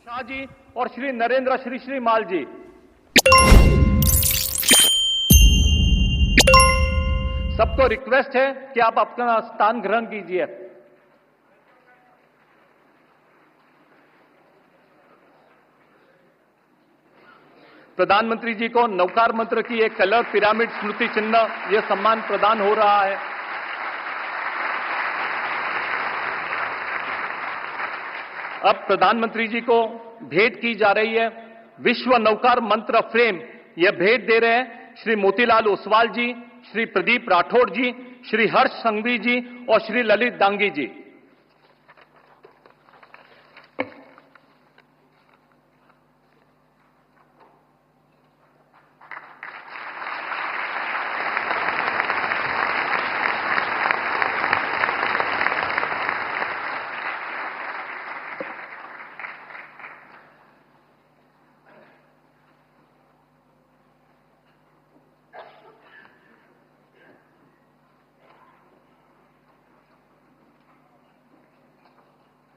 शाह जी और श्री नरेंद्र श्री माल जी। सबको रिक्वेस्ट है कि आप अपना स्थान ग्रहण कीजिए। प्रधानमंत्री जी को नवकार मंत्र की एक कलर पिरामिड स्मृति चिन्ह यह सम्मान प्रदान हो रहा है। अब प्रधानमंत्री जी को भेंट की जा रही है विश्व नवकार मंत्र फ्रेम। यह भेंट दे रहे हैं श्री मोतीलाल ओसवाल जी, श्री प्रदीप राठौड़ जी, श्री हर्ष संघवी जी और श्री ललित दांगी जी।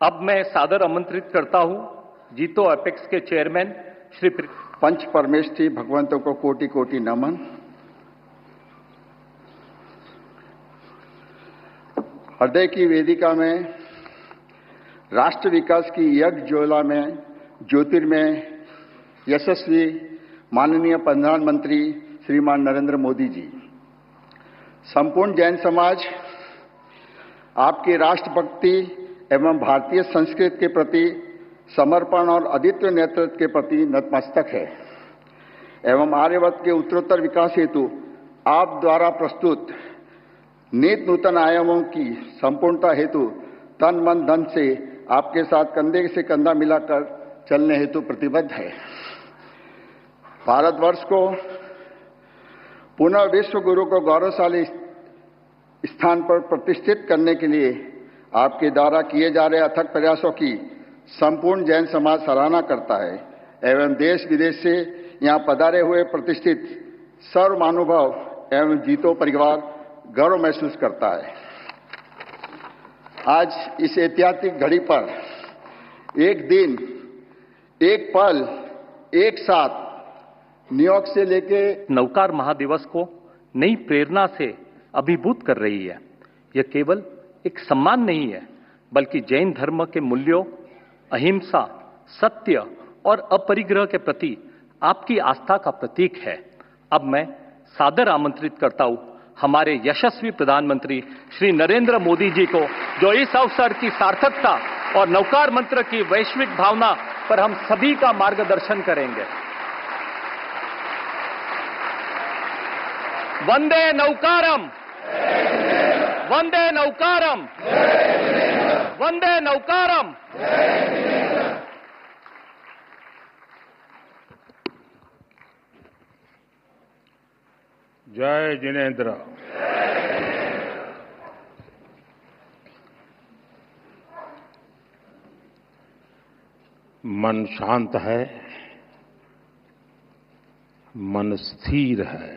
अब मैं सादर आमंत्रित करता हूं जीतो एपेक्स के चेयरमैन श्री पंच परमेष्ठी भगवंतों को कोटि कोटि नमन। हृदय की वेदिका में राष्ट्र विकास की यज्ञ ज्वाला में ज्योतिर्मय यशस्वी माननीय प्रधानमंत्री श्रीमान नरेंद्र मोदी जी, संपूर्ण जैन समाज आपकी राष्ट्रभक्ति एवं भारतीय संस्कृति के प्रति समर्पण और अद्वितीय नेतृत्व के प्रति नतमस्तक है एवं आर्यवर्त के उत्तरोत्तर विकास हेतु आप द्वारा प्रस्तुत नित नूतन आयामों की संपूर्णता हेतु तन मन धन से आपके साथ कंधे से कंधा मिलाकर चलने हेतु प्रतिबद्ध है। भारतवर्ष को पुनः विश्व गुरु को गौरवशाली स्थान पर प्रतिष्ठित करने के लिए आपके द्वारा किए जा रहे अथक प्रयासों की संपूर्ण जैन समाज सराहना करता है एवं देश विदेश से यहां पधारे हुए प्रतिष्ठित सर्व महानुभाव एवं जीतो परिवार गर्व महसूस करता है। आज इस ऐतिहासिक घड़ी पर एक दिन, एक पल, एक साथ न्यूयॉर्क से लेके नवकार महादिवस को नई प्रेरणा से अभिभूत कर रही है। यह केवल एक सम्मान नहीं है बल्कि जैन धर्म के मूल्यों, अहिंसा, सत्य और अपरिग्रह के प्रति आपकी आस्था का प्रतीक है। अब मैं सादर आमंत्रित करता हूं हमारे यशस्वी प्रधानमंत्री श्री नरेंद्र मोदी जी को, जो इस अवसर की सार्थकता और नवकार मंत्र की वैश्विक भावना पर हम सभी का मार्गदर्शन करेंगे। वंदे नौकारम, वंदे नौकारम, वंदे नौकारम। जय जिनेन्द्र। मन शांत है, मन स्थिर है,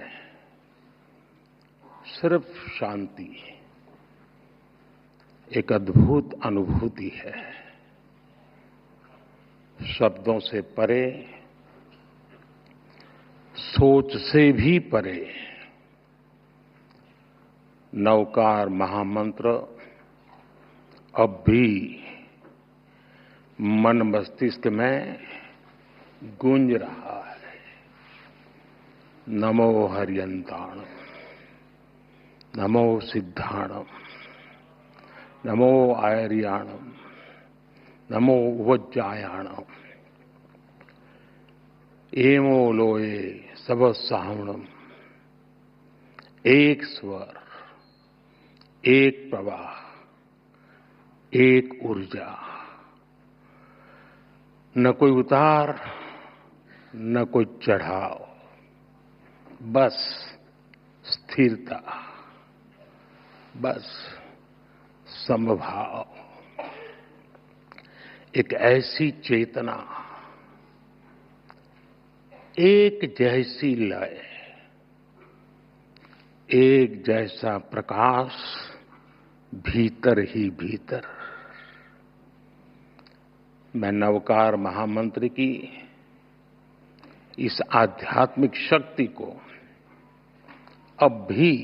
सिर्फ शांति एक अद्भुत अनुभूति है। शब्दों से परे, सोच से भी परे नवकार महामंत्र अब भी मन मस्तिष्क में गूंज रहा है। नमो हरियंताणम, नमो सिद्धाणम, नमो आयर्याणम, नमो वज्जायाणम, एमो लोए सब सावणम। एक स्वर, एक प्रवाह, एक ऊर्जा, न कोई उतार न कोई चढ़ाव, बस स्थिरता, बस समभाव। एक ऐसी चेतना, एक जैसी लय, एक जैसा प्रकाश भीतर ही भीतर। मैं नवकार महामंत्र की इस आध्यात्मिक शक्ति को अब भी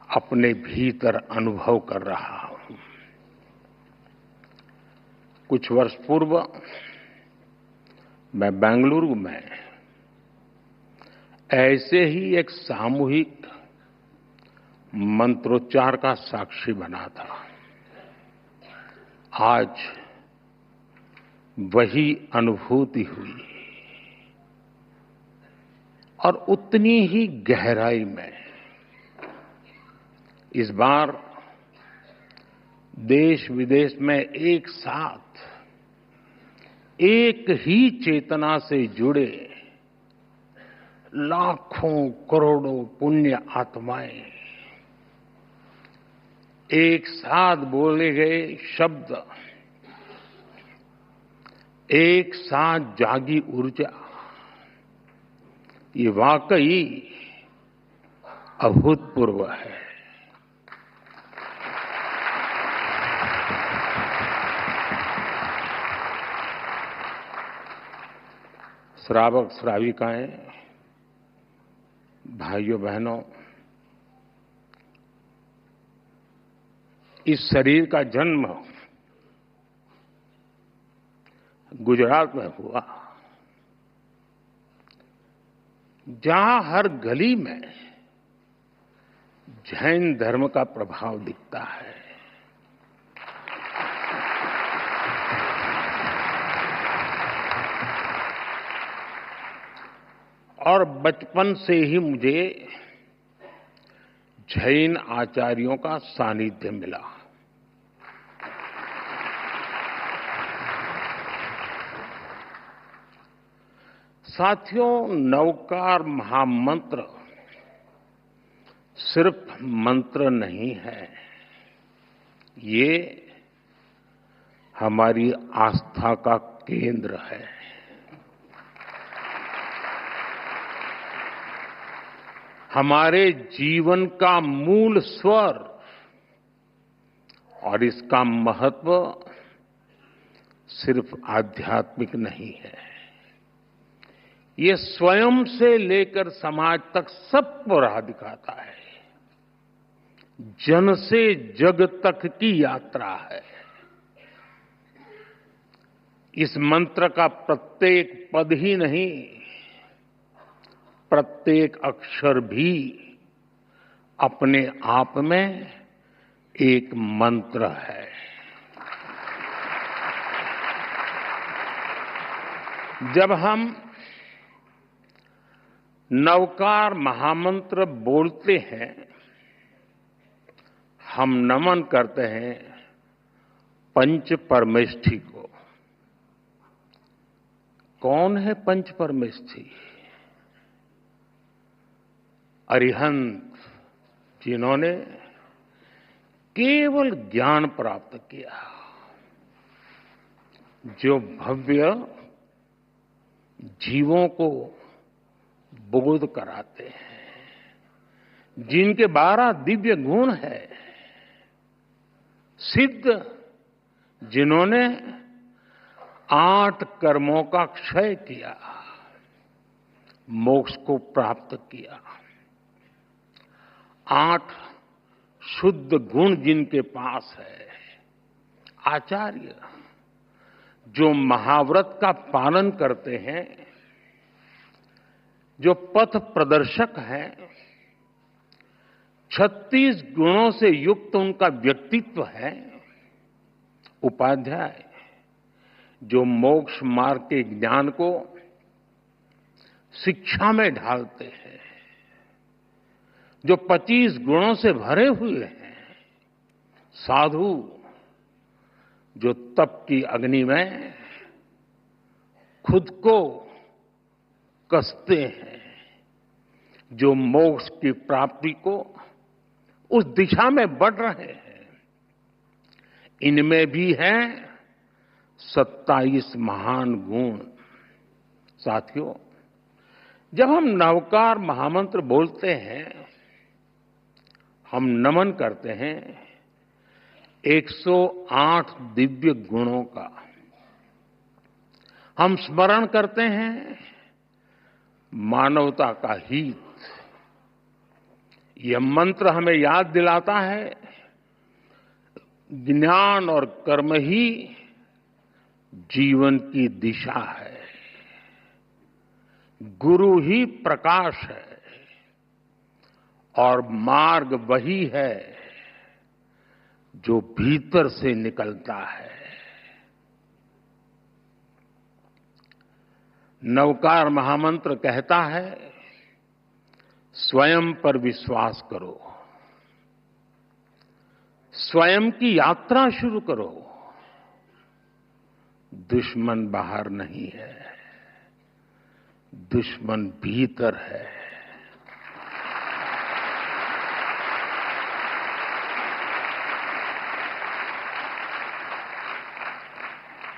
अपने भीतर अनुभव कर रहा हूं। कुछ वर्ष पूर्व मैं बेंगलुरु में ऐसे ही एक सामूहिक मंत्रोच्चार का साक्षी बना था। आज वही अनुभूति हुई और उतनी ही गहराई में इस बार देश विदेश में एक साथ एक ही चेतना से जुड़े लाखों करोड़ों पुण्य आत्माएं एक साथ बोले गए शब्द, एक साथ जागी ऊर्जा, ये वाकई अभूतपूर्व है। श्रावक श्राविकाएं, भाइयों बहनों, इस शरीर का जन्म गुजरात में हुआ, जहां हर गली में जैन धर्म का प्रभाव दिखता है। और बचपन से ही मुझे जैन आचार्यों का सानिध्य मिला। साथियों, नवकार महामंत्र सिर्फ मंत्र नहीं है, ये हमारी आस्था का केंद्र है। हमारे जीवन का मूल स्वर और इसका महत्व सिर्फ आध्यात्मिक नहीं है, ये स्वयं से लेकर समाज तक सबको राह दिखाता है। जन से जग तक की यात्रा है। इस मंत्र का प्रत्येक पद ही नहीं, प्रत्येक अक्षर भी अपने आप में एक मंत्र है। जब हम नवकार महामंत्र बोलते हैं, हम नमन करते हैं पंच परमेष्ठी को। कौन है पंच परमेष्ठी? अरिहंत, जिन्होंने केवल ज्ञान प्राप्त किया, जो भव्य जीवों को बोध कराते हैं, जिनके 12 दिव्य गुण है, सिद्ध, जिन्होंने 8 कर्मों का क्षय किया, मोक्ष को प्राप्त किया, 8 शुद्ध गुण जिनके पास है, आचार्य जो महाव्रत का पालन करते हैं, जो पथ प्रदर्शक हैं, 36 गुणों से युक्त उनका व्यक्तित्व है, उपाध्याय जो मोक्ष मार्ग के ज्ञान को शिक्षा में ढालते हैं, जो 25 गुणों से भरे हुए हैं, साधु जो तप की अग्नि में खुद को कसते हैं, जो मोक्ष की प्राप्ति को उस दिशा में बढ़ रहे हैं। इनमें भी हैं 27 महान गुण। साथियों, जब हम नवकार महामंत्र बोलते हैं, हम नमन करते हैं 108 दिव्य गुणों का, हम स्मरण करते हैं मानवता का हित। यह मंत्र हमें याद दिलाता है ज्ञान और कर्म ही जीवन की दिशा है, गुरु ही प्रकाश है और मार्ग वही है जो भीतर से निकलता है। नवकार महामंत्र कहता है स्वयं पर विश्वास करो, स्वयं की यात्रा शुरू करो। दुश्मन बाहर नहीं है, दुश्मन भीतर है।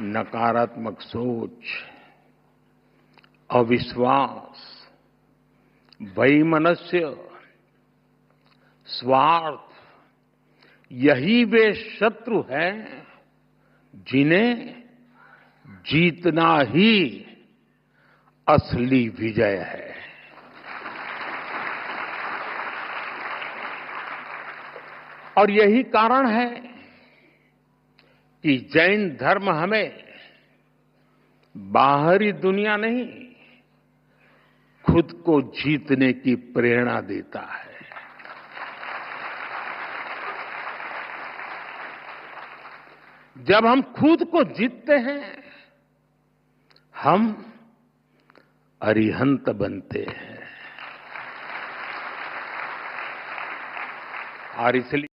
नकारात्मक सोच, अविश्वास, वैमनस्य, स्वार्थ, यही वे शत्रु हैं जिन्हें जीतना ही असली विजय है। और यही कारण है कि जैन धर्म हमें बाहरी दुनिया नहीं, खुद को जीतने की प्रेरणा देता है। जब हम खुद को जीतते हैं हम अरिहंत बनते हैं। और इसलिए